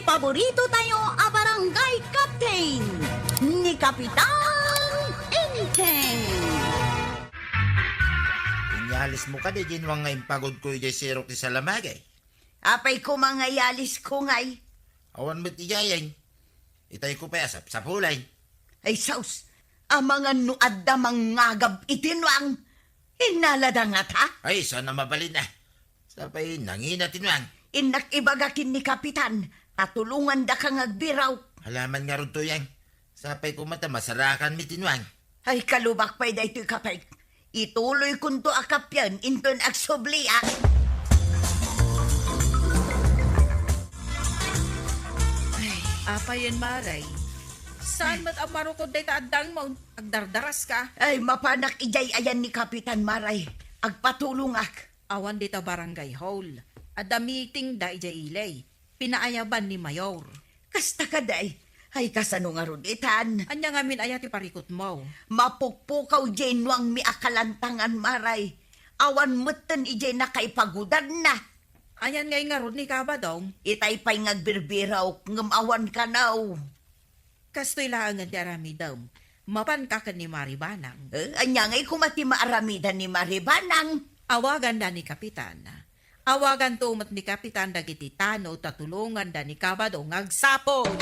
paborito tayo a barangay captain ni Kapitan Enteng. Inyalis mo ka di ginwang nga impagod ko yung sirok ti salamagay. Apay ko mga yalis ko ngay. Awan mo't iyayan. Itay ko pa sa pulay. Ay saus, ang mga nuad da mangagab itinwang. Inalada nga ta. Ay, sana mabalin na. Sapay nanginatinwang. Inak ibagakin ni Kapitan. Tatulungan da kang agbiraw. Halaman nga ron to yan. Sapay ko mata masarakan mi tinwang. Ay kalubak pa'y da ito'y kapay. Ituloy kunto akap yan. Inton agsobliya. Apayan maray. Saan mat ang marukod day taadang mo? Agdardaras ka. Ay mapanak ijay ayan ni Kapitan Maray. Agpatulong ak. Awan dito barangay hall. Ada meeting da ijay ilay. Pinaayaban ni Mayor. Kasta ka day. Ay kasano nga ruditan. Anya nga min ayati parikot mo. Mapukpukaw jenwang mi akalantangan Maray. Awan mutan ijay nakaipagudan na. Ayan ngay nga rod ni Kabadong. Itay pa'y ngagbirbiraw ngamawan ka naw. Kastoy lang nga di arami daw. Mapan ka ni Maribanang. Anya ngay kumati maaramidan ni Maribanang. Awagan da ni Kapitan. Awagan tumat ni Kapitan dagiti tano tatulungan da ni Kabadong agsapon.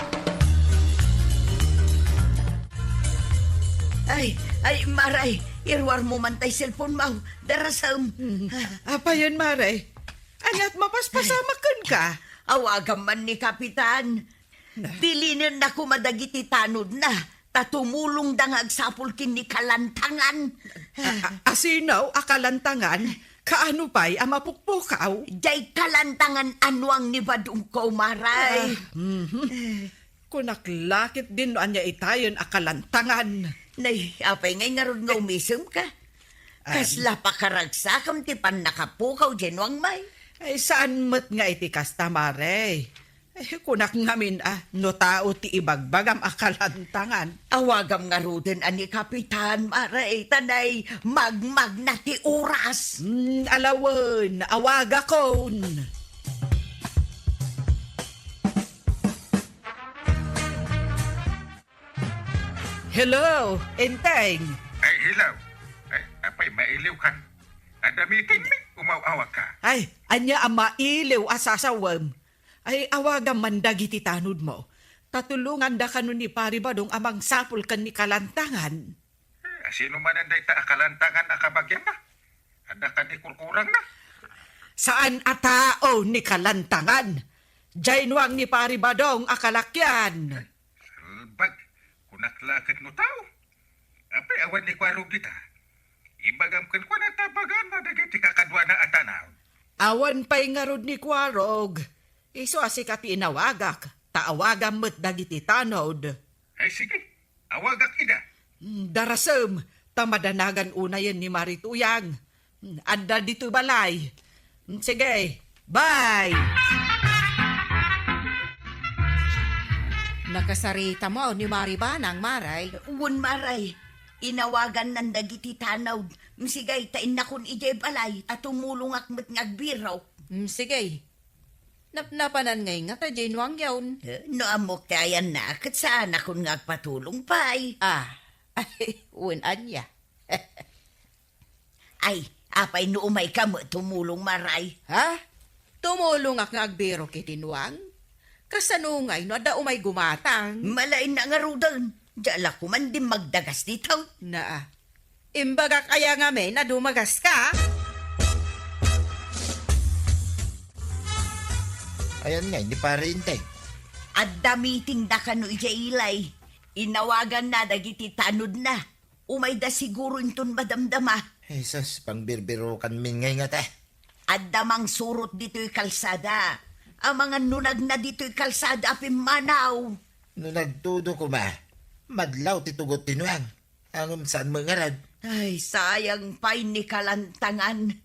Ay, Maray, irwar mo man tay cellphone mo. Darasam. Apayan, Maray. Anyat mapaspasamakan ka. Awagan man ni Kapitan. Dilinin na kumadagiti tanod na. Tatumulong da nga agsapulkin ni Kalantangan. Asinaw, akalantangan, kaano pa'y amapukpukaw? Jay Kalantangan anwang ni Badungko, Maray. Kunaklakit din no anya itayon akalantangan. Nay, apay ngay nga ron nga umisum ka. Kasla pa karagsakam ti pan nakapukaw jenwang may. Ay, saan mo't nga iti kasta, Maray? Ay, kunak ngamin no tao ti ibagbagam akalantangan. Awagam nga ruden ani Kapitan, Maray, tanay magmag na ti oras. Alawan, awaga kon. Hello, Enteng. Ay, hilaw. Ay, apay, mailiw kan. Ada meeting mi, umaw-awag ka. Ay, anya ang mailiw asasawam. Ay, awaga mandagiti tanod mo. Tatulungan da kanon ni Paribadong amang sapul kan ni Kalantangan. Sino man ang dayta akalantangan akabagyan na? Ada ka ni kurkurang na? Saan atao ni Kalantangan? Jainwang ni Paribadong akalakyan. Salbag, kunaklakit no tao. Apay, awan ni kwarog dita. Ibagam kan kwa natabagan na dagiti kakadwa na atanaw. Awan pa'y ngarod ni Kwarog. Iso asikat inawagak. Taawagam mo't dagiti tanod. Ay, sige. Awagak ida. Darasem, tamadanagan una yan ni Marituyang. Anda dito balay. Sige, bye! Nakasarita mo ni Maribanang, Maray. Uwan, Maray, inawagan ng dagiti tanaw. Msigay, tain na kun ijay balay at tumulong akmat ngagbiraw. Sige. Napnapanan ngay nga ta jenwang yawn. No amok tayan na, kat saan akong ngagpatulong pa'y. Ay, un anya. Ay, apay no umay ka mo tumulong, Maray. Ha? Tumulong ak nga agbiro kitinwang? Kasanungay no da umay gumatang. Malain na nga rudan. Diyala ko man din magdagas dito. Na, imbaga kaya nga may na dumagas ka? Ayan nga, hindi para intay. At damiting da kano ilay. Inawagan na dagiti tanod na. Umay da siguro inton madamdama. Jesus, pangbirbiro kan min ngay nga ta. At damang surot dito'y kalsada. Ang mga nunag na dito'y kalsada apimanaw. No nagtudo ko ma, madlaw titugot tinuang. Ang saan mangarad. Ay, sayang pa'y ni Kalantangan.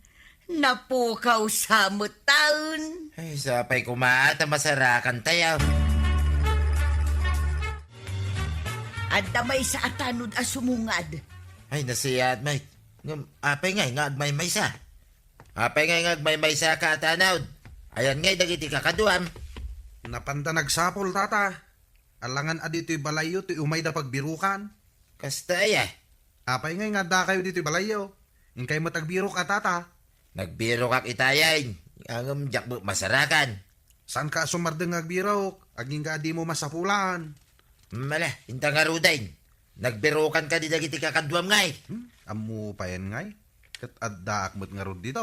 Napukaw sa taon. Ay, sapay kumaata masarakan tayo. At damay sa atanod a sumungad. Ay, nasiyat may. Apay ngay nga agmay may sa. Apay ngay nga agmay may sa katanawd. Ayan ngay dagiti kakaduam. Napanda nagsapol, tata. Alangan adito'y balayo, to'y umay da pagbirukan. Kasta ay Apay ngay nga da kayo dito'y balayo. Ingkay mo tagbiro ka, tata. Nagbiro kak itayain. Ang jakbo masarakan. Saan ka sumardeng agbiro? Aging ka di mo masapulan. Mala, inta nga rudain. Nagbirukan ka di dagiti kakadwam ngay. Amu pa yan ngay. Kat adda akmat nga ron dito,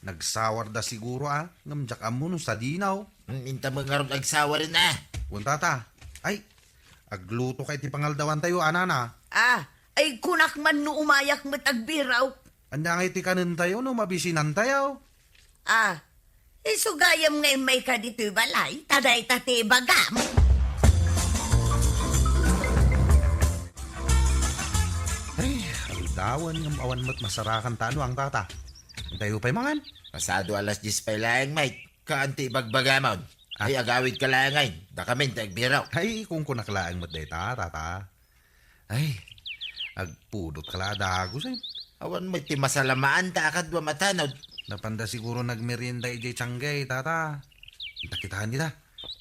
Nagsawar da siguro, Ngamjak amu no sa dinaw. Inta mo nga ron agsawa rin Kung tata, ay, agluto kay ti pangaldawan tayo, anana. Ay kunak man no umayak mo tagbiraw. Anda ngay ti kanin tayo, no mabisinan tayo. Isugayam ngay may ka dito'y balay, taday tate bagam. Ay, aldawan ng awan mo't masarakan tano ang tata. Tayo pa'y mangan. Pasado alas 10 pa lang, mate. Kaanti bagbagamon. Ay, agawid ka lang ngayon. Da kami tagbiraw. Ay, kung kunaklaan mo't day tata. Ay, agpudot ka la dagos Awan mo ti masalamaan ta akadwa matanod. Napanda siguro nagmerienda ijay tsanggay, tata. Takitahan nila.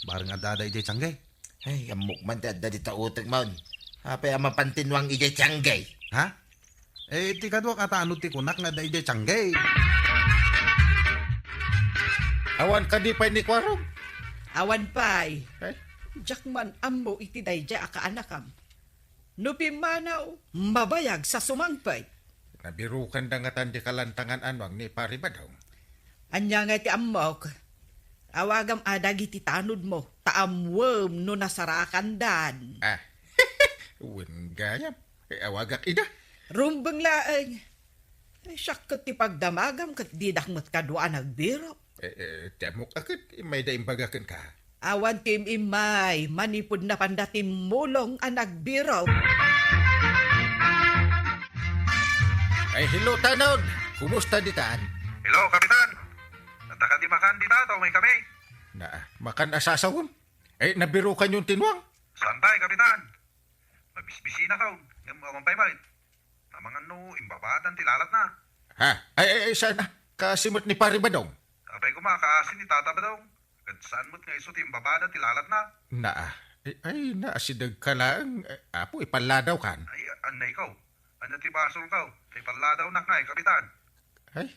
Barang adada ijay tsanggay. Ay, amok man ti adda di tautek maun. Apay ang mapantinwang ijay tsanggay. Ha? Eh, ti kadwa kataanod ti kunak nga da ijay tsanggay. Awan ka di pa ni Kwarog. Awan pay. Eh? Jakman ammo iti dayja aka anakam. Nupimanaw, mabayag sa sumangpay. Nabirukan da nga tan di kalantangan anwang ni pari ba daw? Anya nga ti ammok. Awagam adagi ti tanod mo. Taamwem no nasarakan dan. Uwan gayam. Awagak ida. Rumbang laeng. Ay siyak kat ti pagdamagam kat di dakmat kadwa nagbiro. Tiamok akit. May da imbagakan ka. Awan tim imay, manipod na pandatim mulong ang nagbiro. Ay, hello, Tanod. Kumusta ditaan? Hello, Kapitan. Nata di makan di tato, may kami. Makan asasawon. Eh, nabirukan yung tinwang. Santay, Kapitan. Mabisbisi na kaon. Yung mawampay ba? Namangan no, imbabatan tilalat na. Ay, sana. Kasimot ni pari ba daw? Apay ko makaasin ni Tata ba daw? Saan mo't nga isot imbabatan tilalat na? Naasidag ka lang. Apo, ipaladaw kan. Ay, anay ikaw. Ano ti basol kaw? Tay paladaw na nga, Kapitan. Ay,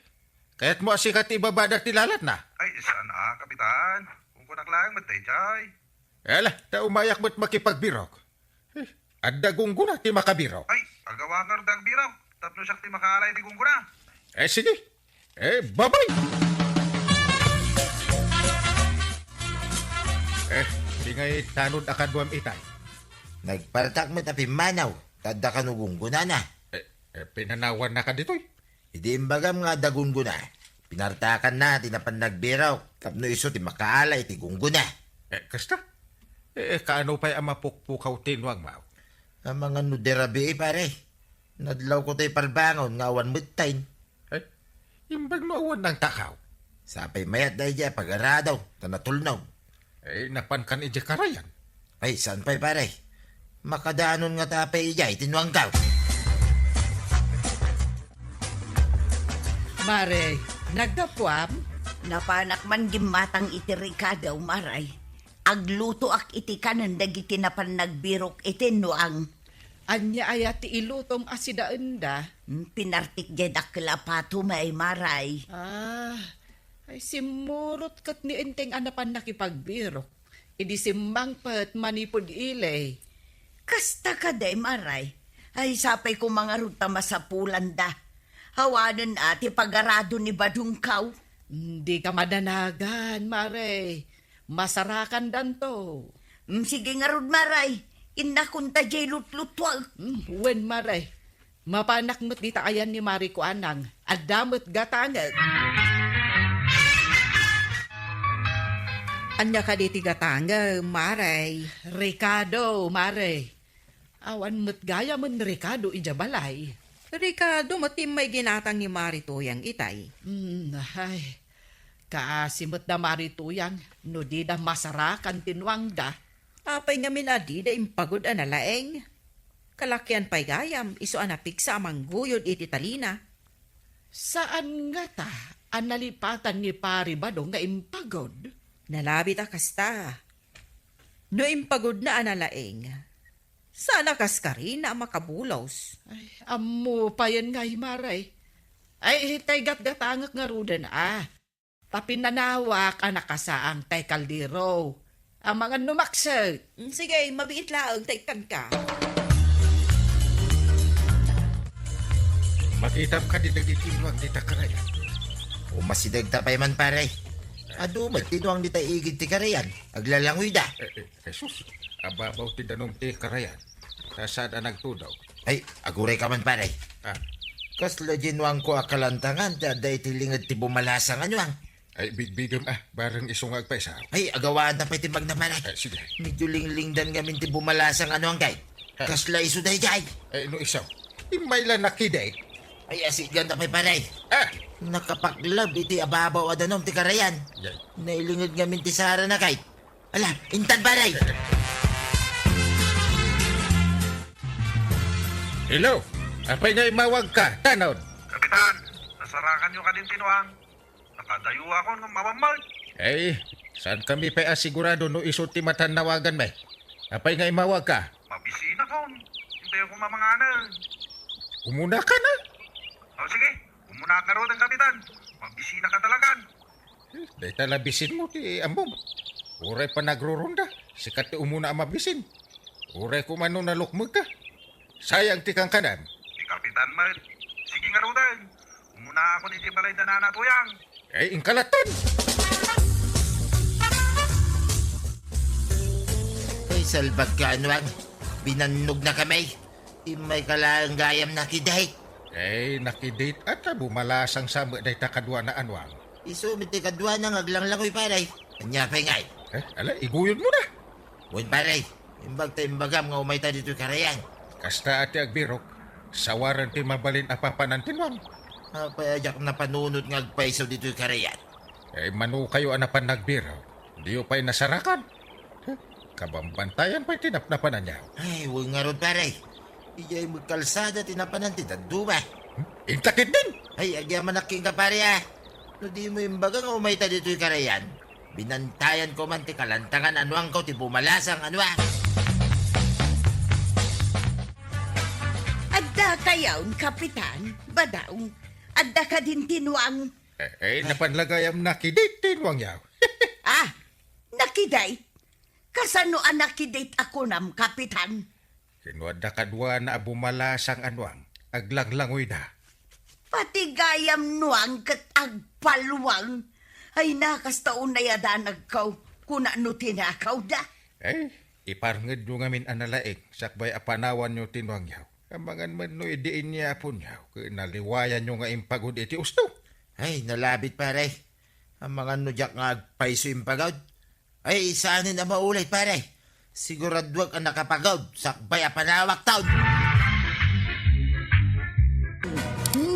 kaya't mo asikat ibabada tilalat na. Ay, sana, Kapitan. Kung kunak lang, matay jay. Ala, ta umayak mo't makipagbirok. Adagong guna ti makabirok. Ay, agawa nga rin biraw. Tapno siya ti makaalay di kong guna. Sige. Babay! Di ngay tanod akadwam itay. Nagpartak mo tapi manaw. Tadda ka nugungguna na. Pinanawan na ka dito'y. Idi imbagam nga dagungguna. Pinartakan na, tinapan nagbiraw. Kapno iso ti makaalay, ti gungguna. Kasta? Kaano pa'y ang mapukpukaw tinwang mao? Ang mga nuderabi pare. Nadlaw ko tayo parbangon, ngawan mutain. Imbag maawan ng takaw. Sapay mayat dahi dya, pag-aradaw, tanatulnaw. Napan kan ije karayan. Ay, saan pa'y pare? Makadaanon nga tapay ijay, tinuang kaw. Mare, nagdapwam? Napanak man gimatang itirika daw maray. Agluto ak iti kanan dagiti napan nagbirok iti noang. Anya ayat ti ilutom asidaan da. Pinartik jedak kalapato may maray. Ay simurot kat ni enteng anapan nakipagbiro. Idi simbang pat manipod ilay. Kasta ka day maray. Ay sapay ko mga ruta masapulan da. Hawanan ati pagarado ni Badungkaw. Hindi ka madanagan, Mare. Masarakan dan to. Sige nga rod maray. Inna kunta jay lutlutwag. Wen, Mare. Mapanak mo't di taayan ni Mari ko anang. Adamot gatangag. Anya ka di ti gatanga, Mare. Ricardo, Mare. Awan mo't gaya mon Ricardo ijabalay. Ricardo, matim may ginatang ni Mari Tuyang itay. Ay, kaasimot na Mari Tuyang, no di na masarakan tinwang da. Apay nga minadi da impagod analaeng. Kalakyan pa'y gayam, iso anapig sa amang guyod iti talina. Saan nga ta, analipatan ni Pari Badong nga impagod? Nalabit kasta. No impagod na analaeng. Sana kas ka rin na makabulaws. Ay, amo pa yan nga maray. Ay, tay gat-gatangak nga rudan Tapin nanawak anak kasaang tay kaldero. Ang mga numaksag. Sige, mabiit laang, taikan ka. Makita ka di nagtitinwang di takarayan. O masidag tapay man pare. Ado, magtinuang di tayo igit ti karayan. Aglalangoy da. Jesus, ababaw ti danong ti karayan. Sasad ang nagtudaw. Ay, aguray ka man pare. Ah, Kasla ginuang ko akalantangan, tada itilingad ti bumalasang anyuang. ay bigbigam bareng isungag pa isa. Ay, agawaan na pa iti magnamanay. Sige. Medyo linglingdan gamin ti bumalasang anyuang kay. Kasla iso day jay. No isaw, imayla nakiday. Ay, asigan na pa'y paray. Ah, Nakapaklab iti ababaw adanom ti karayan. yay. Nailingad gamin ti Sara na kay. Ala, intan paray. Hello, apay nga imawag ka, tanod. Kapitan, nasarakan nyo ka din tinuang. Nakadayo ako ng mamamag. Ay, saan kami pa asigurado no iso ti matanawagan may? Apay nga imawag ka. Mabisina ko. Hindi ako mamanganan. Umuna ka na. O sige, umuna ka rin, kapitan. Mabisina ka talagan. Day talabisin mo ti ambong. Uray pa nagrurunda. Sikat ti umuna ang mabisin. Uray kumano na lukmag ka. Sayang ti kang kanan. Di kapitan man. Sige nga rin. Umuna ako ni Tibalay na nanatuyang. Ay, ingkalaton. Ay, salbag ka anyuang. Binanog na kami. Imay kalaang gayam na kiday. Ay, nakidate at bumalasang sama day takadwa na anwang. Iso, miti kadwa nang aglang-langoy paray. Anya pa ngay. Ala, iguyod mo na. Wan paray. Imbag ta imbagam nga umay ta dito karayan. Kasta ati agbirok, sawaran ti mabalin apapanan tinwang. Papayak na panunod nga agpaiso dito karayan. Ay, manu kayo anapan nagbiraw. Diyo pa'y nasarakan. Kabambantayan pa'y tinapnapanan niya. Ay, huwag nga ron paray. Iya'y magkalsada tinapanan ti daduma. Intakit din! Ay, agya manaking ka pare No di mo imbaga nga umay ta dito karayan. Binantayan ko man ti kalantangan anuang ko ti bumalasang anuang. Adda kayawn, kapitan, badaw. Adda ka din tinuang. Ay, napanlagayam nakidate tinwang yaw. Nakiday. Kasano ang nakidate ako nam, kapitan? Kinuada kadwa na bumalasang anwang. Aglanglangoy na. Pati gayam nuang kat agpalwang. Ay nakastaon na yadanag kaw. Kuna no tinakaw da. Ay, iparnged nyo ngamin analaing. Sakbay apanawan nyo tinwang yaw. Kamangan man no idiin niya po niyaw. Naliwayan nyo nga impagod iti usto. Ay, nalabit pare. Ang mga nudyak nga agpaiso impagod. Ay, saanin na maulay pare. Siguradwag ang nakapagod. Sakbay apanawak taon.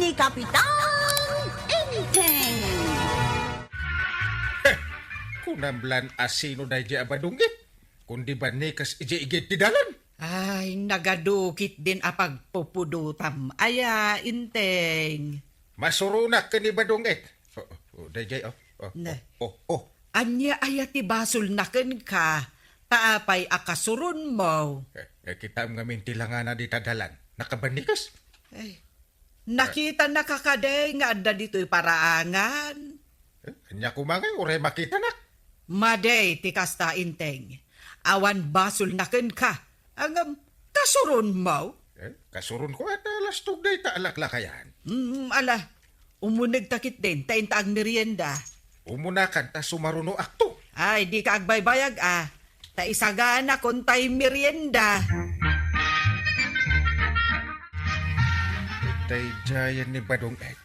Ni Kapitan Enteng. Kunamblan asino na di abadunggit. Kundi ba nikas iji-igit ti dalan? Ay, nagadukit din apagpupudutam. Aya, inteng. Masurunak ka ni badunggit. Dayjay, Na. Oh. Anya ayati basol naken ka. Taapay akasurun mo. Kita nga mintilangan na di tadalan. Nakabanikas? Ay, nakita na kakaday nga adda dito'y paraangan. Kanya kumangay, uray makita na. Maday, tikasta inteng. Awan basol naken ka. Ang kasurun mo. Kasurun ko at alas tugday ta alaklakayan. Ala, umunig takit din, tayin taang merienda. Umunakan ta sumaruno akto. Ay, di ka agbaybayag Ta isagana kon tay merienda. Dayjayan ni Badong Ed.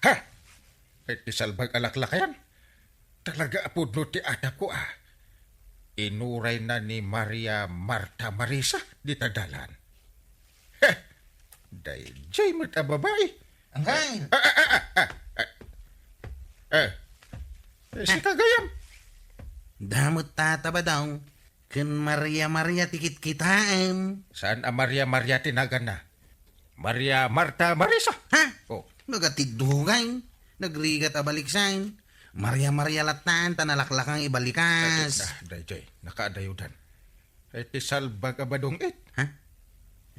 Ha! Ay isalbag alaklakayan. Talaga apod no ti anak ko Inuray na ni Maria Marta Marisa di tadalan. Ha! Dayjay mo ta babae. Angay! Si Kagayam. Damot tataba daw. Ken Maria tikit kitaan. Saan ang Maria tinagan na? Maria Marta Marisa. Ha? Oh. Nagatidugay. Nagrigat abaliksain. Maria latan, tanalaklakang ibalikas. Dayjay, nakaadayudan. Ay ti salbag abadong it. Ha?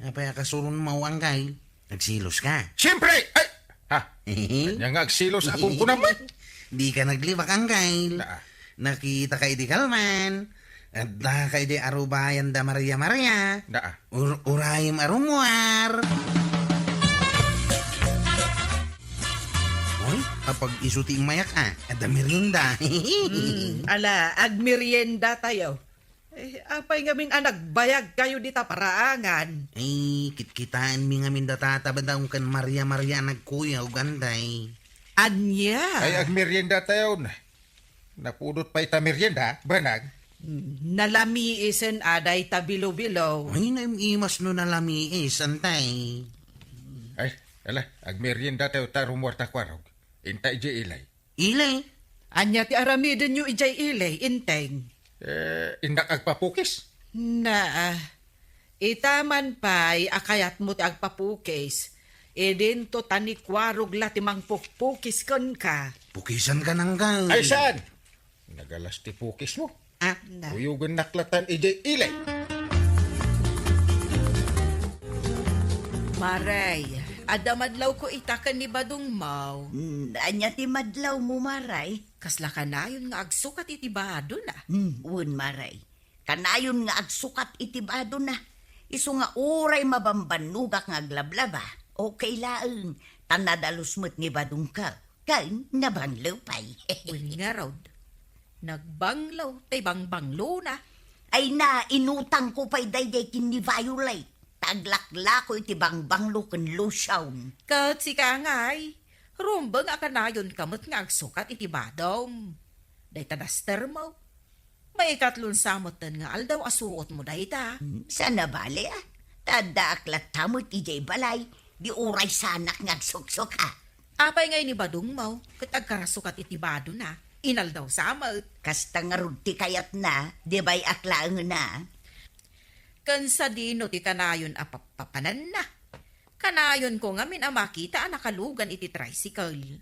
Apay kasulon mo ang Kyle? Nagsilos ka? Siyempre! Ay! Ha? Kanya nga agsilos akong kunaman. Di ka naglibak ang Kyle. Naa. Nakita kay di kalman. At da kay di arubayan da Maria. Naa. Urayim arumuar. Oy, kapag isuti mayak at da merienda. Ala, agmerienda tayo. Apay nga ming anak, bayag kayo dita paraangan. Ay, kitkitaan mi nga minda tatabadaw kan Maria nagkuya o ganday. Anya? Ay agmerienda tayo na. Napudot pa ita merienda, banag. Nalami isen aday tabilo-bilo. Ay, naimimas no nalami antay. Ay, ala, agmerienda tayo tarumwarta kwarog. Intay di ilay. Ilay, Anya ti aramiden nyo ijay ilay, inteng. Indak agpapukis. Na, itaman pa'y akayat mo ti agpapukis. Edin to tanikwarog latimang pukpukis kon ka. pukisan ka ng Kyle. Ay saan? Nagalas ti pukis mo. Ah, Na. Uyugan naklatan ijay ilay. Maray, adamadlaw ko itakan ni Badong Mau. Anya ti madlaw mo, Maray. Kasla ka na yun nga agsukat itibado na. Un, Maray. Kanayon nga agsukat itibado na. Isu nga uray mabambanugak nga aglablaba. Okay laeng. Tanadalos mo't ni badong ka. Kain nabanglaw pa'y. Uli nga raw. Nagbanglaw, tay bangbanglo na. Ay na, inutang ko pa'y dayday kin ni Violet. Taglakla ko iti bangbanglo ken lusyawn. Kat si kangay, rumbang akanayon kamot nga agsukat itibadom. Day tadaster mo. May ikatlon samotan nga aldaw asuot mo dayta. Sana bale ah. Tada aklat tamot ijay balay. Di uray sanak nga agsuksok ah. Apay ngay ni Badong Mau, kat agkarasukat itibado na. Inaldaw samot. Kasta nga rugti kayat na, di ba'y aklaang na. Kan sa dino ti kanayon apapapanan na. Kanayon ko nga min makita ang nakalugan iti tricycle.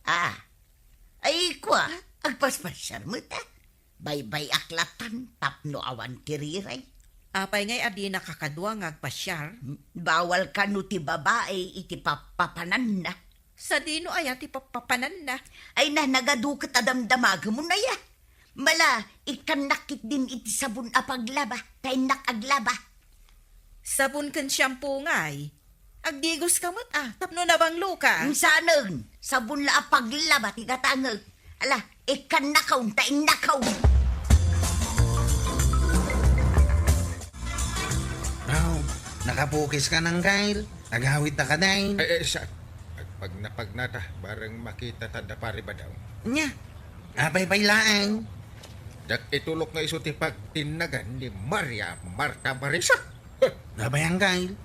Ah, ay kwa, agpaspasyar mo ta. Bay-bay aklatan, tapno awan kiriray. Apay ngay adi nakakadwa nga agpasyar. Bawal ka no ti babae iti papapanan na. Sa dino ay ati papapanan na. Ay na, nagadukat adamdamag mo na ya. Mala, ikan nakit din iti sabon apaglaba, tay nakaglaba. Sabon kan shampoo ngay. Agdigos kamot tapno na bang luka. Ang sanang, sabon la apaglaba, tigatangag. Ala, ikan nakaw, tay nakaw. Raw, nakapukis ka ng Kyle. Naghawit na ka dahil. Saan? Pag napagnata, barang makita tanda pari ba daw? Nya, apay pailaan. Dak itulok nga iso ti pagtinagan ni Maria Marta Marisa. Nabayang Kyle.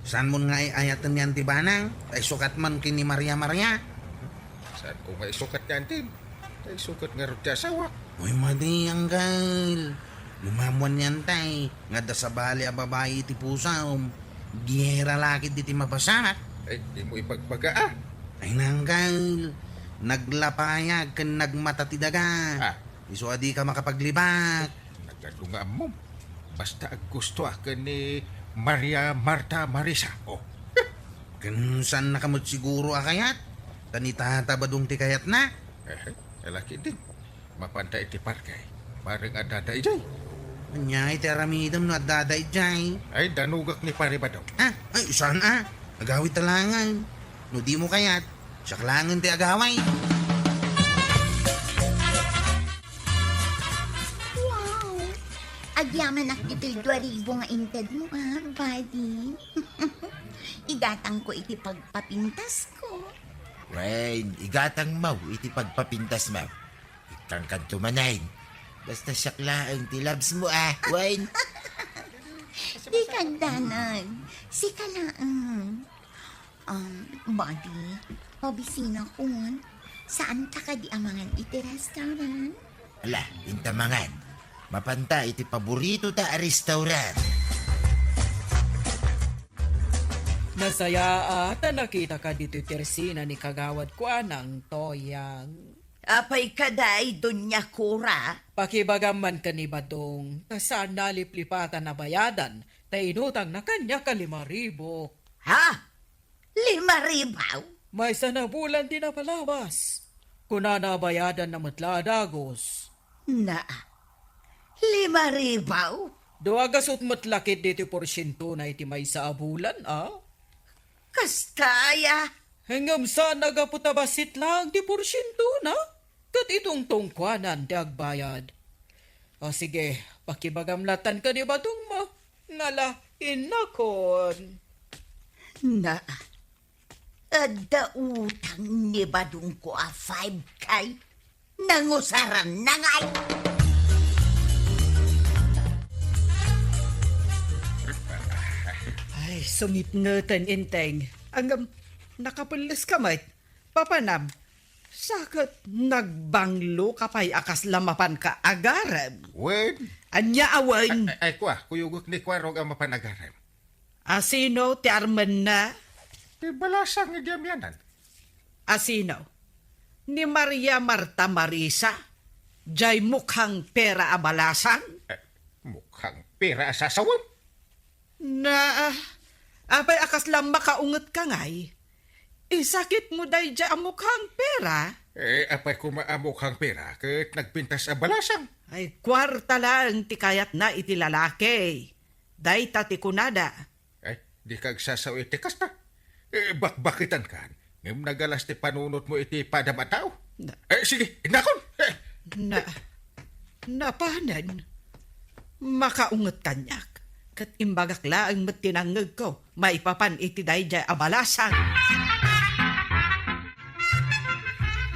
Saan mo nga ayatan yan ti banang? Ay sukat man kini Maria. Saan ko nga isukat yan din? Ay sukat nga rin asawa. Uy, madi ang Kyle. Lumamuan yan tay. Nga da sa bali a babae iti pusam. Gihera lakit iti mabasak. Ay di mo ipagbaga Ay nang Kyle. Naglapayag kan nagmatatidaga. Iso adi ka makapaglibak. Nagadunga mo. Basta gusto ni Maria Marta Marisa. Oh. Kan saan nakamot siguro akayat? Tanitata badong ti kayat na? Lalaki din. Mapanta iti parkay. Parang adada ijay. Anya iti aramidam no at daday jay. Ay danugak ni pare ba daw? Ay saan agawit talangan. No di mo kayat. Saklangan ti agaway. Wow! Agyaman ak titil 2,000 nga inted mo, buddy. Igatang ko iti pagpapintas ko. Wayne, igatang mau, iti pagpapintas mau. Ikang kantumanayin. Basta syaklaang ti labs mo Wayne. Di kandanan. Si kalaan. Buddy, pabisina ko. Saan ta ka di amangan iti restaurant? Ala, intamangan. Mapanta iti paborito ta a restaurant. Nasaya ata nakita ka dito tersina ni kagawad ko ng toyang. Apay kaday, Donya Cora. Pakibagaman ka ni Badong, saan naliplipatan na bayadan, inutang na kanya ka 5,000. Ha? 5,000? May sana bulan din na palawas. Kuna na bayadan na matladagos. Na, 5,000? Duwagasot matlakit dito porsyento na iti may sa abulan, Kastaya. Hanggang sa nagaputabasit lang di porsyento na. Kat itong tungkwanan di agbayad. O sige, pakibagamlatan ka ni Badong mo. Ngala, inakon. Na, ada utang ni Badong ko 5K. Nangusaran na ngay. Ay, sumipngatan inteng. Ang nakapulis kamay. Papanam, sakit nagbanglo kapay akas lamapan ka agaram. Wen, Anya awan. ay kwa, kuyugok ni Kwarog ang mapanagaram. Asino ti arman na? Di balasang idyamyanan. Asino? Ni Maria Marta Marisa? Jay mukhang pera abalasan? Mukhang pera sa sawam. Na, apay akas lang makaungot ka ngay. Isakit mo day dya ang mukhang pera. Apay kumaamok ang pera kat nagpintas ang balasang. Ay, kwarta lang ti kayat na iti lalaki. Day tati kunada. Ay, di kag sasaw iti kasta. Bakbakitan kan. Ngam nagalas ti panunot mo iti padamataw. Sige, inakon. Napanan. Makaungot kanyak. Kat imbagak laang matinangag ko. Maipapan iti day dya abalasan.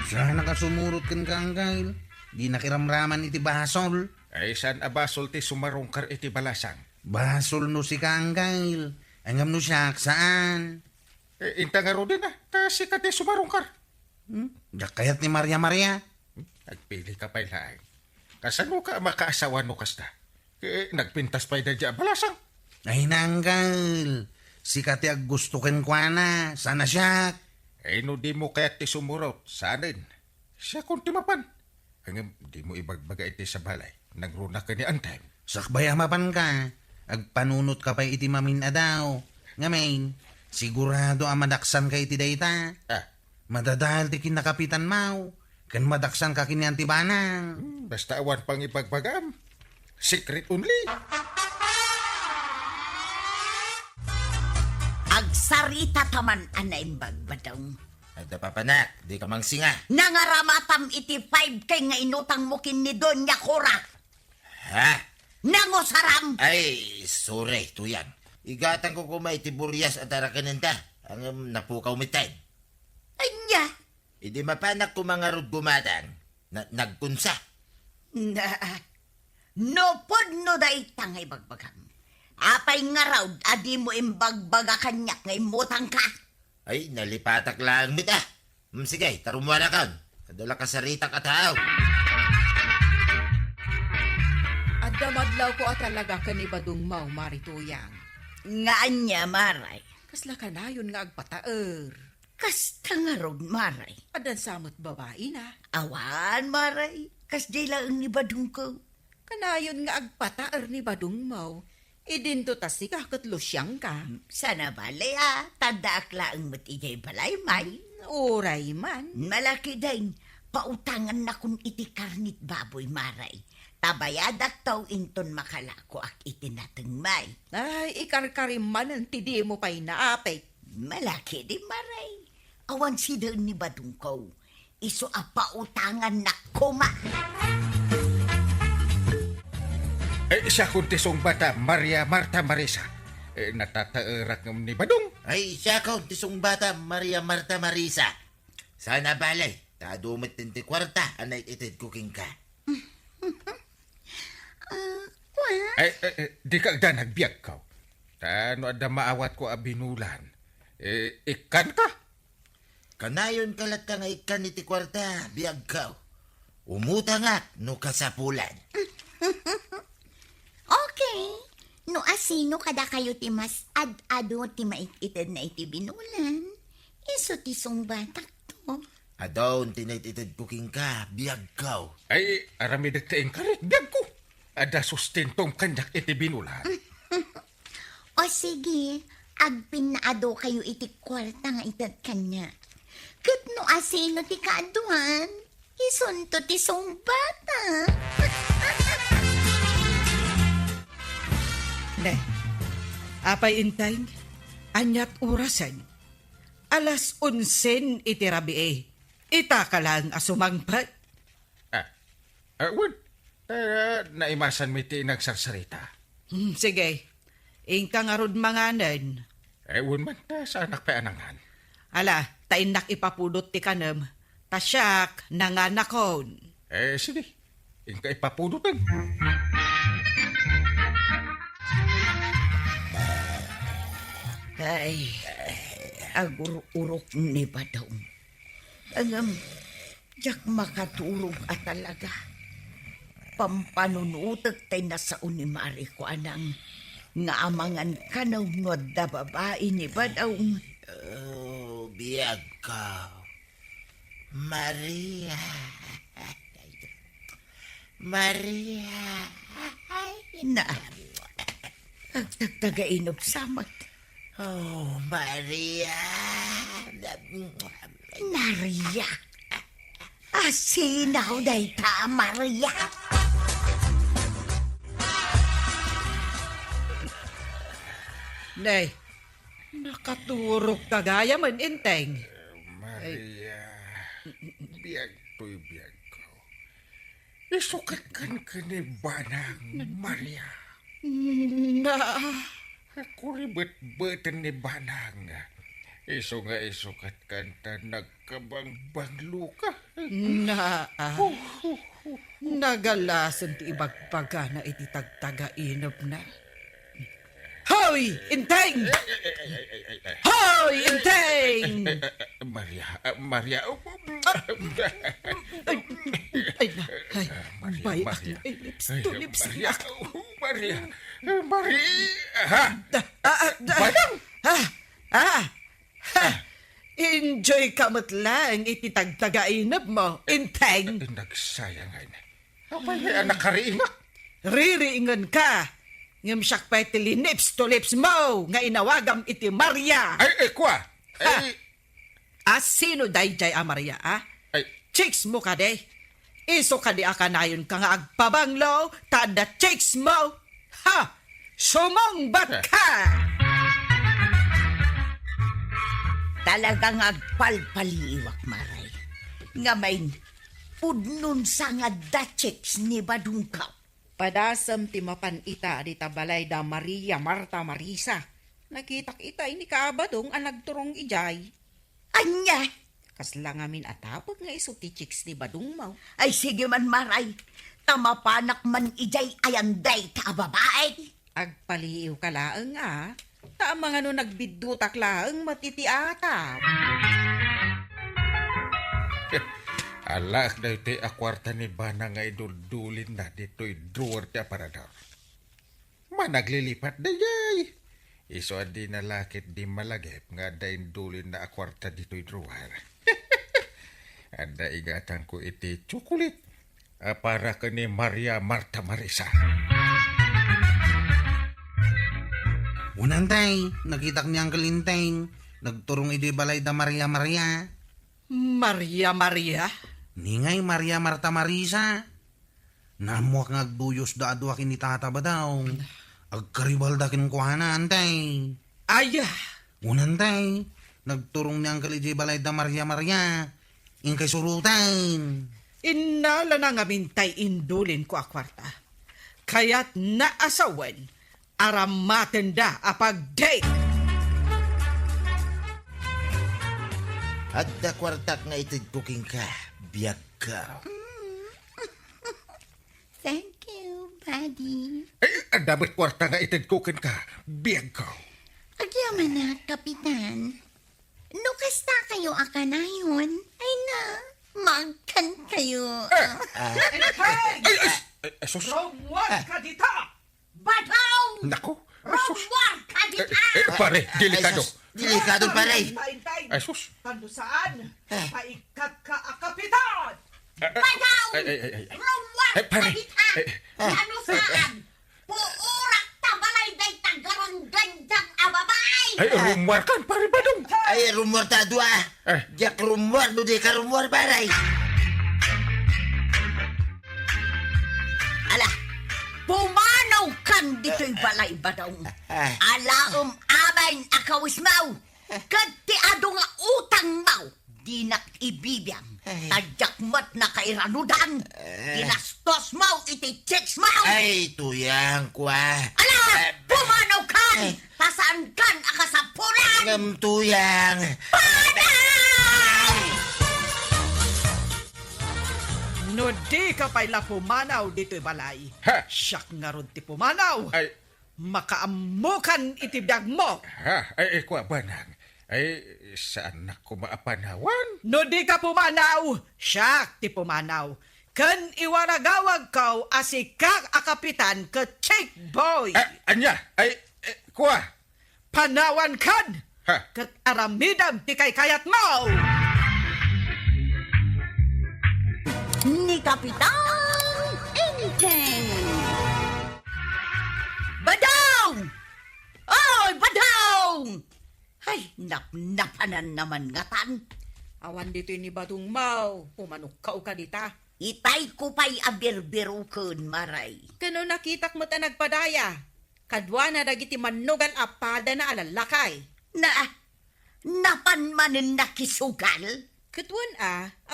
Sana ka sumurot kan kanggail. Di nakiramraman iti basol. Ay, saan abasol ti sumarungkar iti balasang? Basol no si kanggail. Angam no siya, saan? Inta nga ro din kasi ka ti sumarungkar. Kayat ni Maria. Nagpili ka pa ilaang. Kasano ka makaasawa no kasta? Nagpintas pa idadya balasang. Ay nanggal. Si kati ag gusto ken kwa sana siya. Ay no di mo kaya ti sumurot. Saanin? Siya kung timapan. Hanggang di mo ibagbaga iti sa balay. Nagruna ka ni Antay. Sakbay amapan ka. Agpanunot ka pa iti mamin adaw. Ngamin, sigurado ang madaksan ka iti dayta. Madadahal ti kinakapitan mau. Kan madaksan ka kini antibanang. Basta awan pang ipagbagam. Secret only. Agsarita taman anay bagbadong. Ay, papanak, di ka mangsinga. Nangaramatam iti 5K nga inutang mo kin ni Donya Cora. Ha? Nangusaram. Ay, sorry, tuyang. Igatan ko kumay ti buryas at arakananda. Ang napukaw mitay. Anya. Idi mapanak ko mga rod gumatang. Nagkunsa. Na, no pod no day tangay bagbagam. Apay nga raw, adi mo imbagbaga kanyak ngay mutang ka. Ay, nalipatak lang mita. Sige, tarumuan na ka. Kadala ka sa rita ka tao. Adda madlaw ko at talaga ka ni Badong Mau, Marituyang. Nga anya, Maray. Kasla ka na yun nga agpataer. Kasta nga rod, Maray. Adan samot babae na. Awan, Maray. Kas di lang ni Badong ko. Kanayon nga agpataer ni Badong Mau. Idinto tasi ka katlusyang ka. Sana balay Tanda aklaan mo't ijay balay, may. Oray man. Malaki din. Pautangan na kun iti karnit baboy, Maray. Tabayadak taw inton makalako ak itinateng may. Ay, ikarkarim man ang tidi mo pa'y naapay. Malaki din, Maray. Awan si Del ni Badong ko. Iso pautangan na kuma. Siya kung tisong bata, Maria Marta Marisa. Natataerak ng ni Badong. Ay, siya ko, tisong bata, Maria Marta Marisa. Sana balay. Tadumit tinti kwarta, anay itid cooking ka. Di ka agda nagbiag ka. Tano ada maawat ko abinulan. Ikan ka? Kanayon kalat ka nga ikan iti kwarta, biag ka. Umutangak, no kasapulan. Okay. No asino kada kayo ti mas ad-ado ti maititid na iti binulan. Iso ti song batak to. Adon, tinititid cooking ka, biyag ka. Ay, arami dagtaing karit, biyag ko. Ada sustentong kanyak iti binulan. O sige, agpinaado kayo iti kwarta nga itad kanya. Kat no asino ti kaaduhan, isunto ti bata. Ne, apay intay, anyat orasan. Alas 11 iti rabi ita ka lang asumangpat. Wan, naimasan mi ti nagsarsarita. Sige, ingka nga rod manganan. Wan man, sa anak pa anangan. Ala, tainak ipapudot ti kanam, tasyak nanganakon. Sige, ingka ipapudutan. Ay, agur-urok ni Badong. Angam, jak makaturog at talaga. Pampanunutak tayo na sa unimari ko anang nga amangan ka na unod da babae ni Badong. Oh, biyag ka. Maria. Maria. Na, agtagtagainop samat. Oh, Maria. Nariya. Asinaw day ta, Maria. Nay, nakaturok kagaya man inteng. Maria, biyag to'y biyag ko. Isukat kan ka ni Banang, Maria. Na, Ako ribet-beten ni Banang. Iso nga isukat kan ta nagkabangbang luka. nagalasan ti ibagpaga na iti tagtagainop na. Hoy, inteng! Hoy, inteng! Maria, Maria. Ay, bay, Maria. lips to lips. Maria, Maria, Maria. Banang! Enjoy ka lang iti tagtagainop mo, inteng. Nagsayangan. Apay, anak kariingat. Ririingan ka. Ngam siyak pa iti lips to lips mo, nga inawagam iti Maria. Ay, kwa. Ay, Sino dayjay a Maria, ay, Chicks mo ka de. Iso ka di akanayon ka nga agpabanglo, tada chicks mo. Ha! Sumangbat ka! Talagang agpalpaliiwak, Maray. Nga may pudnon sa nga dachiks ni Badungkaw. Padasam ti mapan ita di tabalay da Maria Marta Marisa. Nakitak ita ini kaabadong ang nagturong ijay. Anya? Kaslang amin atapag nga iso ti chicks ni Badung Mau. Ay sige man, Maray. Tamapanak man ijay ayanday ta babae. Agpaliiw ka laang Taamang ano nagbiddutak laang matitiatap. alak na iti akwarta ni Banang nga idudulin na dito'y drawer ti aparador. Managlilipat na yay. Iso adi na lakit di malagip nga dain dulin na akwarta dito'y drawer. Ada igatan ko iti chocolate para ka ni Maria Marta Marisa. Unantay, nakitak niyang kalinteng. Nagturong iti balay da Maria Maria. Maria Maria? Ningay Maria Marta Marisa. Namuak nga agduyos da adwa kinitata ba daw. Agkaribal da kinukuhana, antay. Aya! Unantay, nagturong niyang kaliti balay da Maria Maria. Ingkay surutan. Inala na nga mintay indulin ko akwarta. Kaya't naasawan, aramaten da apag-date. At da kwartak nga itid cooking ka, biyag ka. Thank you, buddy. Ay, dapat kwarta nga itidkukin ka. Biyag ko. Agyaman na, Kapitan. No kasta kayo akanayon, ay na, magkan kayo. Sus. Rongwan ka dita! Badong! Nako. Rongwan ka dita! Pare, delikado. Delikado, pare. Intay, Ay, sus. kando saan? Paikat Kaakapitan! Padaw! Ay. Rumwat Ay, pare. kahitan! Ay, Ano saan? Puurak tabalay day tagarang gandang ababay! Ay, rumor kan, pare Badong. Ay, rumor tado Jak rumor, no di ka rumor, paray. Ala, pumanaw kan dito'y balay badong. Alaom abayn akawis mau. Kadti ado nga utang mau. Dinak ibibiyang. Tadjakmat na kairanudan. Tinastos mau iti checks mau. Ay, tuyang kwa. Ala, pumanaw kan. Tasaan kan akasapulan. Ngam tuyang. No di ka pa'y pumanaw dito'y balay. Ha? Siyak nga ron ti pumanaw. Ay, Makaamukan iti biyag mo. ay, kwa banang. Ay, saan ako maapanawan? No di ka pumanaw, siyak ti pumanaw. Kan iwaragawag kaw asikak akapitan ka check boy. Anya, ay, kwa. Panawan kan. Ha? Kat aramidam ti kay kayat mo. Ni Kapitan Ingkeng. Badong! Oy, Badong! Ay, napnapanan naman ngatan. Awan dito ni Badong Mau, pumanukkaw ka dita. Itay ko pa'y abirbirukan, maray. Kano nakitak mo ta nagpadaya? Kadwa na dagiti manugan apada na alalakay. Napanmanin nakisugal? Katwan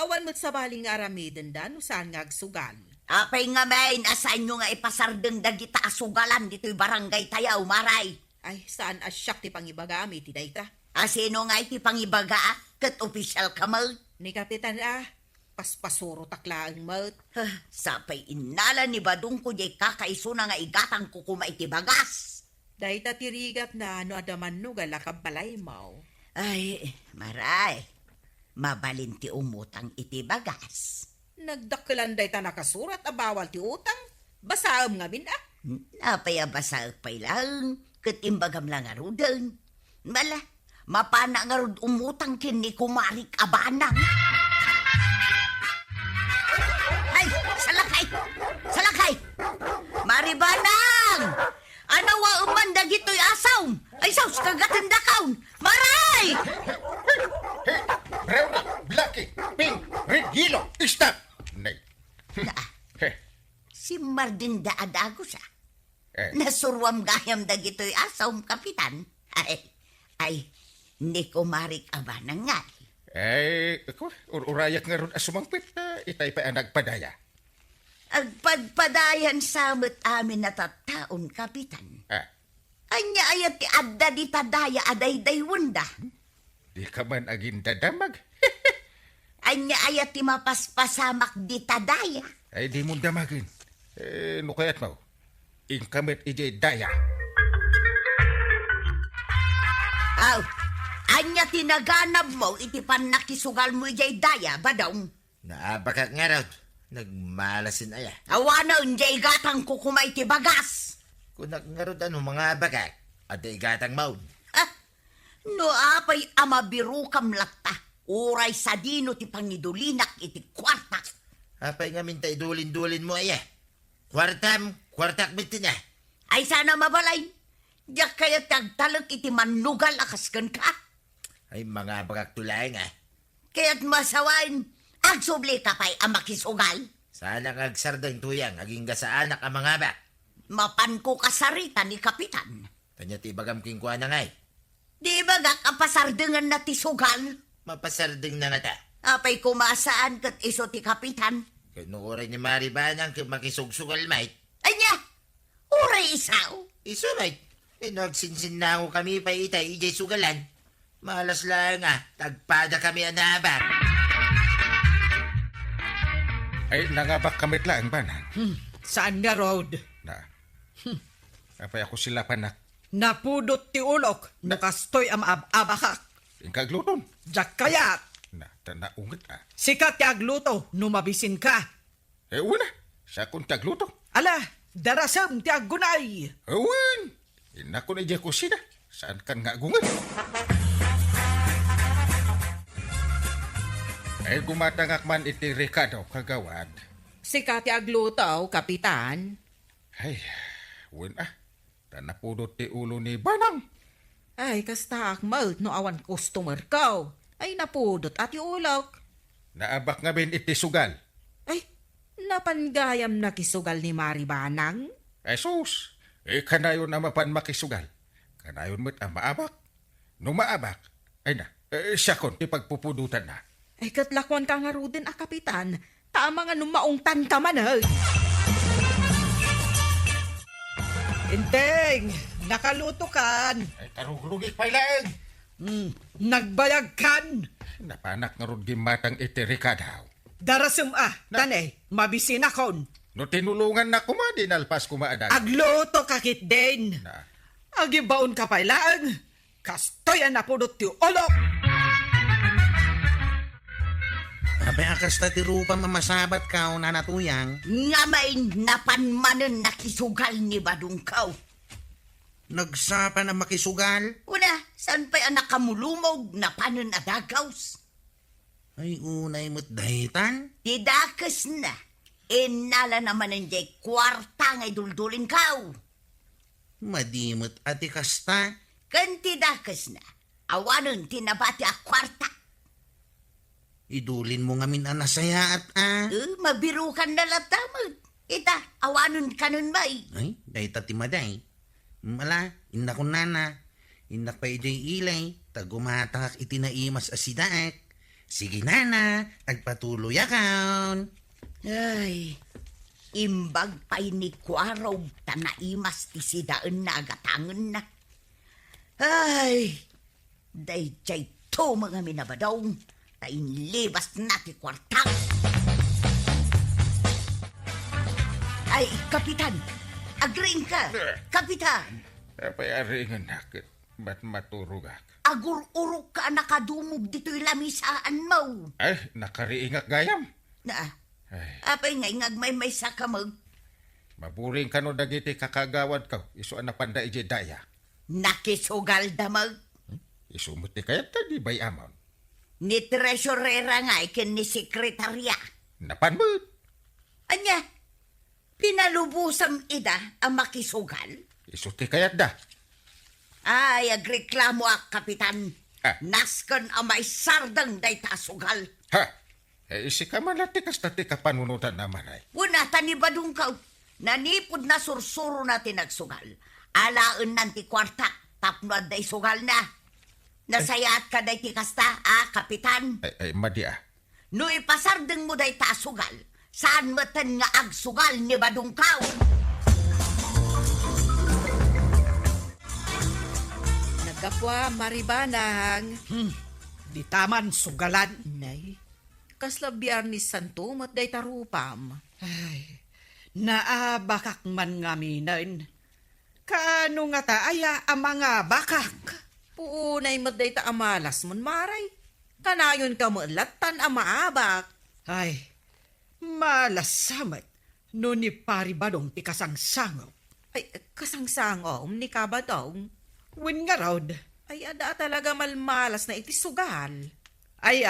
awan mo't sabaling aramiden da no saan nga agsugal. Apay nga main, asan nyo nga ipasardeng dagita asugalan dito'y barangay tayaw, maray. Ay, saan asyak ti pangibagami ti dayta? Asino nga iti pangibaga, kat opisyal ka mo? Ni Kapitan paspasuro taklaang mo't. Sapay inala ni Badong ko jay kakaiso na nga igatang kukuma iti bagas. Dayta tirigat na no adaman no galakab balay mo. Ay, maray. Mabalin ti umutang iti bagas. Nagdakilan dayta nakasurat bawal ti utang. Basaam nga min Napayabasa pay lang. Katimbagam lang arudan. Mala, mapana nga rod umutang kin ni kumarik abanang. Ay, salakay! Salakay! Maribanang! Ano wa umanda gito'y asaw? Ay, saus kagatinda kaun! Maray! Brown, blacky, pink, red, yellow, stop! Nay. Si Mardinda Adagos Eh. Nasurwam gayam dagito'y asaw, kapitan. Ay, ni kumarik abanang nga. Ay, ako, urayak nga ron asumangpit. Itay pa ang nagpadaya. Agpadpadayan samot amin na tattaon, kapitan. Anya ayat ti adda di tadaya aday wunda. Di ka man aging dadamag. Anya ayat ti mapaspasamak di tadaya. Ay, di mo damagin. No kaya't mo? Inkamit ijay daya. Aw, anya tinaganab mo iti pan nakisugal mo ijay daya, badong. Naabakak nga raw. Nagmalasin aya. Awano njay gatang kukumay ti bagas. Kunak nga raw mga abakak. At igatang maun. No apay amabiru kam lakta. Uray sa dino ti pangidulinak iti kwartak. Apay nga minta idulin-dulin mo aya. Kwartak bitin na. Ay sana mabalay. Diyak kaya tagtalak iti manugal akaskan ka. Ay mga abakak tulay nga. Kaya't masawain, agsubli ka pa'y amakisugal. Sana agsardang tuyang, aging sa anak ang mga abak. Mapan ko kasarita ni kapitan. Tanya ti bagam king kuha na ngay. Di ba kapasardengan na ti sugal? Mapasarding na nga ta. Apay kumasaan kat iso ti kapitan. Kaya nung oray ni Maribanang makisugsugal mait. Anya, uray isaw. Iso mait. Nagsinsin na ako kami pa itay ijay sugalan. Malas lang tagpada kami ang nabak. Ay, nangabak kamit lang ba na? Saan nga road? Na. Apay ako sila panak. Napudot ti ulok, nakastoy am abakak. Ingkagluton. Diyak kayat. Na, tanaungit Sikat ti agluto, numabisin ka. Una, sa kong tagluto. Ala, darasam ti aggunay. Awan! Inako na ijay kusina. Saan kan nga gungan? Ay gumatangak man iti Ricardo kagawad. Si Kati Aglutaw, kapitan. Ay, win tanapudot ti ulo ni Banang. Ay, kasta akmal no awan customer ka. Ay, napudot at ulok. Naabak nga bin iti sugal. Ay, napanggayam na kisugal ni Mari Banang. Ay sus, kanayon na mapan makisugal. Kanayon mo't maabak. No maabak, ay na, siya kon ipagpupudutan na. Ay, katlakwan ka nga rudin, kapitan. Tama nga nung maungtan ka man, ay. Inteng, nakaluto kan. Ay tarugrugi pailaeng. Nagbayag kan. Napanak nga ron gimatang iti Ricardo. Darasum tanay, mabisin akon. No tinulungan na kumadi nalpas kumaadag. Agluto kakit din. Na, Agibaon ka pailaan. Kastoyan na pudot ti olok. Abay akas ta ti rupa mamasabat ka o nanatuyang. Nga may napanmanan na kisugal ni Badungkaw. Nagsapa na makisugal. Una, saan pa'y anak kamulumog na panon adagaws? Ay unay mo't dahitan. Tidakas na. Inala naman ng jay kwarta ngay duldulin kaw. Madimot ati kasta. Kan tidakas na. Awanon tinabati a kwarta. Idulin mo nga min anasaya at Mabirukan na latamag. Ita, awanon ka nun bay. Ay, dahita ti maday. Mala, inna ko nana. Innak pa ijay ilay. Tagumatak itinaimas asidaek. Sige nana, agpatuloy akon. Ay, imbag pa'y ni Kwaraw tanaimas ti sidaan na agatangan na. Ay, dayjay to mga minabadaw. Tainlibas na ti kwartang. Ay, kapitan, agreeing ka, kapitan. apay aringan nakit. Ba't maturugak? Agur-urok ka nakadumog dito'y lamisaan mo. Ay, nakariingak gayam. Na, Ay, apay nga ingag may sakamag. maburing ka no dagiti kakagawad ka. Isuan na panda ije daya. Nakisugal damag. Isumot ti kayat ta di bay amon. Ni treasurera nga ikin ni sekretarya. Napanmut. Anya, pinalubusam ida ang makisugal? Isu ti kayat da. Ay, agreklamo kapitan. Ah. Naskan ang may sardang day tasugal. Ha? Isi ka malatikas na ti kapanunutan naman ay. Una, tanibadong ka. Nanipod na sursuro na tinagsugal. Alaan nanti kwarta. Tapnoad day sugal na. Nasayaat ka day ti kasta, kapitan. Ay, madi No ipasardeng mo day tasugal. Saan matan nga agsugal ni Badungkaw? Nagkapwa, Mari Banang. Di taman sugalan. Nay, kasla Biyernes Santo mat day tarupam. Ay, naabakak man nga minen. Kaano nga ta aya ang mga bakak? Puunay mat day ta amalas mon maray. Kanayon ka mo latan ang maabak. Ay, malasamat no ni paribadong ti kasangsangop. Ay, kasangsangom ni kabadong. Win nga raod. Ay, ada talaga malmalas na iti sugal. Ay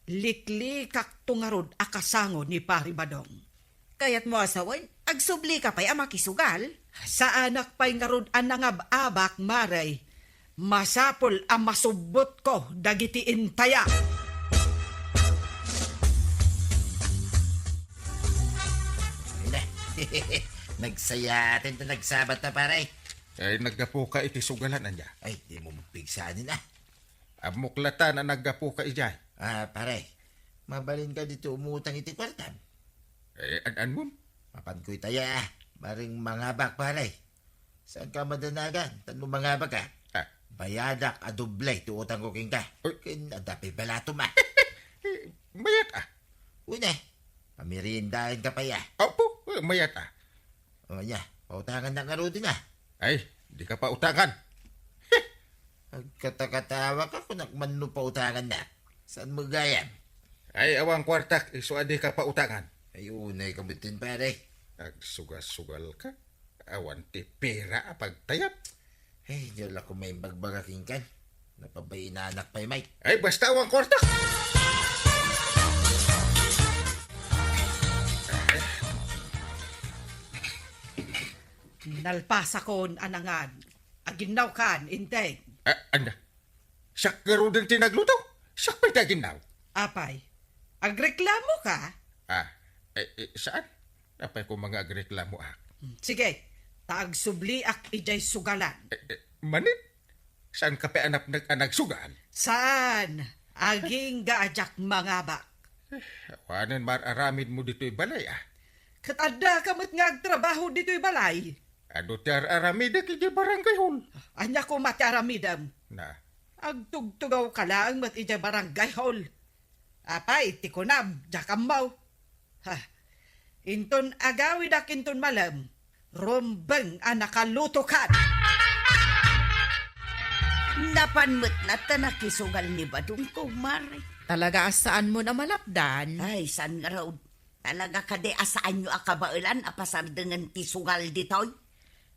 liklikak tungarod akasango ni paribadong. Kaya't mo asawan, agsubli ka pa'y amakisugal. Sa anak pa'y ngarod ang nangababak maray. Masapol ang masubot ko dagiti intaya. Nagsaya atin na nagsabat na pare. Ay, naggapo ka iti sugalan anya. Ay, di mo mapigsanin Amuklatan na naggapo ka ijay. Pare, mabalin ka dito umutang iti kwartan. Ay, an mo? Mapan ko'y taya maring mangabak pare. Saan ka madanagan? Tanong mangabak ka? Bayadak a doble ti utang ko king ka. Kin adapi balato ma. Mayat Una, pamirindahin ka pa ya. Opo, mayat O niya, pautangan na nga din Ay, di ka pa utangan. Agkatakatawa ka kung nakmano pautangan na. Saan mo gayam? Ay, awang kwartak, iso adi ka pa utangan. Ay, unay kamutin pare. Nagsugal-sugal ka. Awan ti pera pagtayap. Ay, diyan lang ko may bagbagaking kan. Napabayin na anak pa'y Mike. Ay, basta awang kwartak. Nalpasa kon anangan. Aginaw kan, inteng. Anda, siya garo din tinagluto. Siya pa'y taginaw. Apay, agreklamo ka? Saan? Apay ko mga agreklamo Sige, taag subliak ijay sugalan. Manit? Saan ka pa anap sugal? Saan? Aging gaajak mangabak. Wanan mararamid mo dito'y balay Katada kamot nga agtrabaho dito'y balay. Ano ti aramid kiji barangay hall? Anya ko mati aramidam. Na, Agtugtugaw ka lang mat ijay barangay hall. Apay, tikunam, jakamaw. Inton agawid ak inton malam. Rombeng anakaluto kan. Napanmut na tanakisugal ni Badong ko, Mari. Talaga asaan mo na malapdan? Ay, san nga raw? Talaga kade asaan nyo akabailan apasar dengan tisugal ditoy?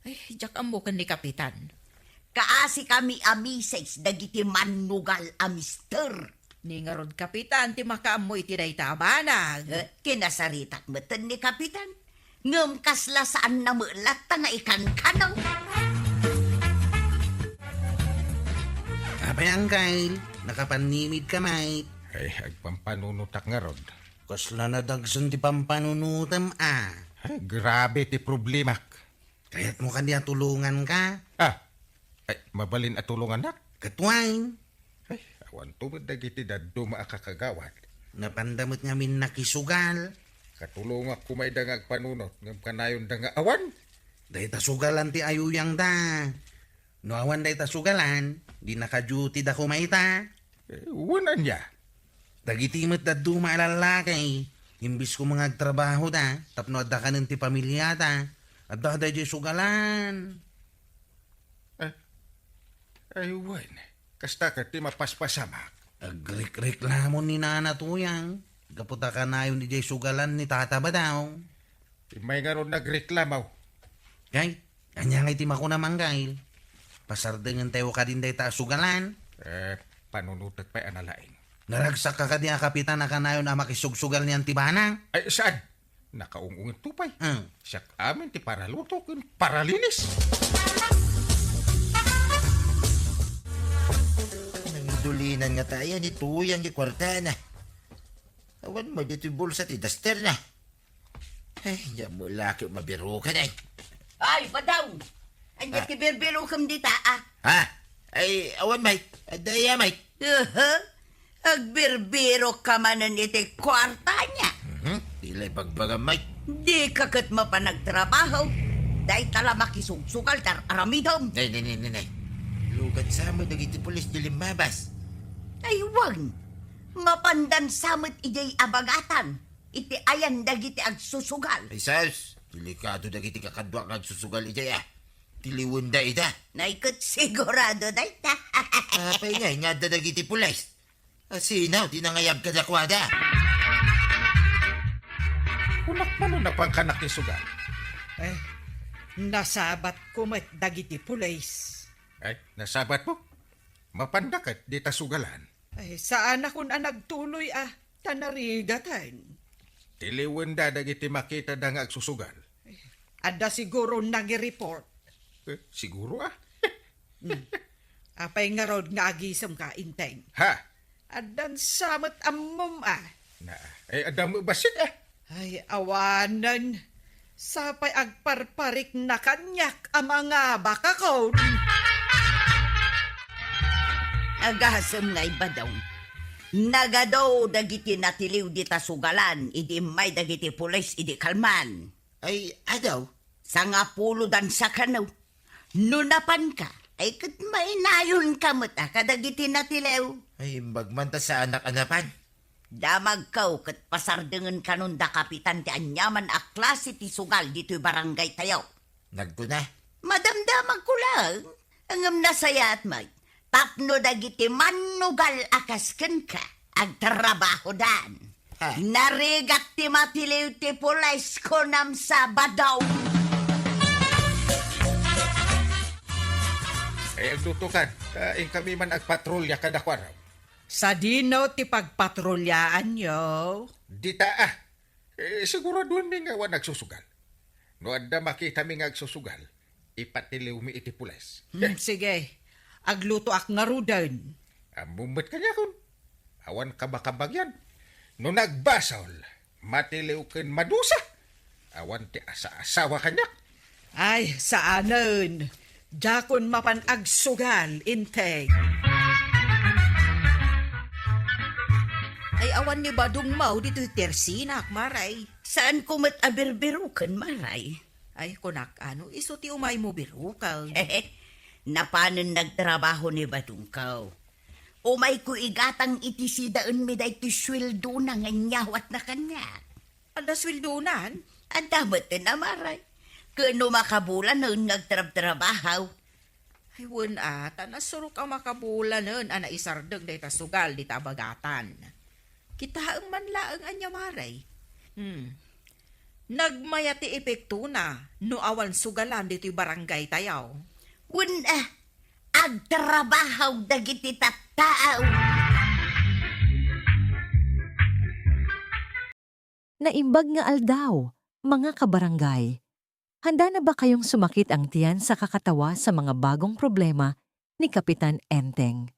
Ay, jakam mo kan ni Kapitan. Kaasi kami amises dagiti manugal a mister. Ni nga rod Kapitan, ti makaam mo iti day tabanag. Kinasaritak meten ni Kapitan. Ngem kasla saan na mulat nga ikan kanaw. Apay, Uncle. Nakapanimid ka, mate. ay agpampanunutak nga rod. Kasla na dagsan ti pampanunutam, Ay, grabe ti problema. Kaya't mo kandiya tulungan ka. Ay, mabalin at tulungan nak. Katwain. Ay, awan tumod dagiti daddo maakakagawad. Napandamot nga min nakisugal. Katulong ako may dangag panunot ngam kanayon danga awan. Dahi tasugalan ti ayuyang da. No awan dahi tasugalan, di naka-duty da kumaita. Wanan niya. Dagitimot da duma alalakay. Imbis ko mga agtrabaho da, tapno adda ka ng ti pamilya da. Adda da di sugalan. Ay, wan. Kasta ka ti mapaspasamak. Agreklamo ni Nana Tuyang. Kaputa ka na yun di di sugalan ni Tata ba daw? May nga ron nagreklamaw. Kay, kanya nga itima ko naman kay. Pasardengan tayo ka din dahi ta sugalan. Panunutot pa'y analaing. Naragsak ka diya kapitan na kanayon na makisugsugal niyan tibana. Ay, saan? Nakaungungin tupay. Hmm. Siyak amin ti paraluto kun paralinis. Nangidulinan nga tayo ni Tuyang di kwarta na. Awan mo dito yung bulsa ti Daster na. Ay, yan mo laki mabiro ka na. Ay, Badong! Andiyan kibirbiro kam dita, Ha? Ay, awan mate. Adaya mate. Agbirbiro ka manan iti kwarta niya. Tila'y bagbaga mate. Di kakat mapanagtrabaho. Dahil tala makisugsugal tar aramidom. Nay. Lugat sa mo dagiti pulis dilimabas. Ay, wag. Mapandan samot ijay abagatan. Iti ayan dagiti agsusugal. Ay, Sars. Delikado dagiti kakadwa kag susugal ijay Tiliwon da ida. Naikot sigurado day ta. Apay nga da dagiti pulis. Asinaw, tinangayab ka dakwada. Unak man na pangkanak ni sugal. Ay, nasabat ko met dagiti pulis. Ay, nasabat mo? Mapandakat di ta sugalan. Ay, saan akong nagtuloy tanarigatan. Tiliwan da dagiti makita da nga agsusugal. Ada siguro nag-report. Siguro Apay nga rod nga agisam ka, inteng. Ha? Adan samot ammom Na, ay adam mo basit Ay, awanan. Sapay agparparik na kanyak ang mga baka ko. Agasam nga Badong. Nagadaw dagiti natiliw di tasugalan. Idi may dagiti pulis idi kalman. Ay, adaw. Sa nga pulo dan sa kanaw. Nunapan ka. Ay kat mainayon ka mo ta kadagiti natiliw. Ay, magmanta sa anak-anapan. Damag kaw kat pasardengan kanon da kapitan ti anyaman a klase ti sugal dito'y barangay tayo. Nagtuna. Madamdamag ko lang. Angam nasaya at may. Tapno dagiti manugal akasken ka. Agtrabaho dan. Ha? Narigat ti matiliw ti pulis ko nam sa badaw. ay agdutukan. Kain kami man agpatrolya kada kwaraw. Sa dino ti pagpatrolyaan nyo. Dita siguro doon mi nga wa nagsusugal. No adda makita mi nga agsusugal. ipatiliw mi iti pules. Sige, agluto ak nga rudan. Amumat kanya kun. Awan kabakabagyan. No nagbasol, matiliw ken madusa. Awan ti asa-asawa kanya. Ay, saanen. Jakon mapan agsugal, integ. Ay, awan ni Badong Mau dito tersinak, maray. Saan ko mataberberukan, maray? Ay, kunak, ano, iso ti umay mo birukal. Napanan nagtrabaho ni Badungkaw. Umay ko igatang itisidaan mi day ti sweldo na nga nyawat na kanya. Ada swildunan? Ang damat na maray. Kano makabulan nun nagtrab-trabahaw. Ay, wan ata, nasurok ang makabulan nun, ana isardeng day tasugal di tabagatan. Kita ang manlaang anya maray. Nagmaya ti epekto na, no awan sugalan dito barangay tayaw. Wala, agtrabahaw dagiti tattaaw. Naimbag nga aldaw, mga kabarangay. Handa na ba kayong sumakit ang tiyan sa kakatawa sa mga bagong problema ni Kapitan Enteng?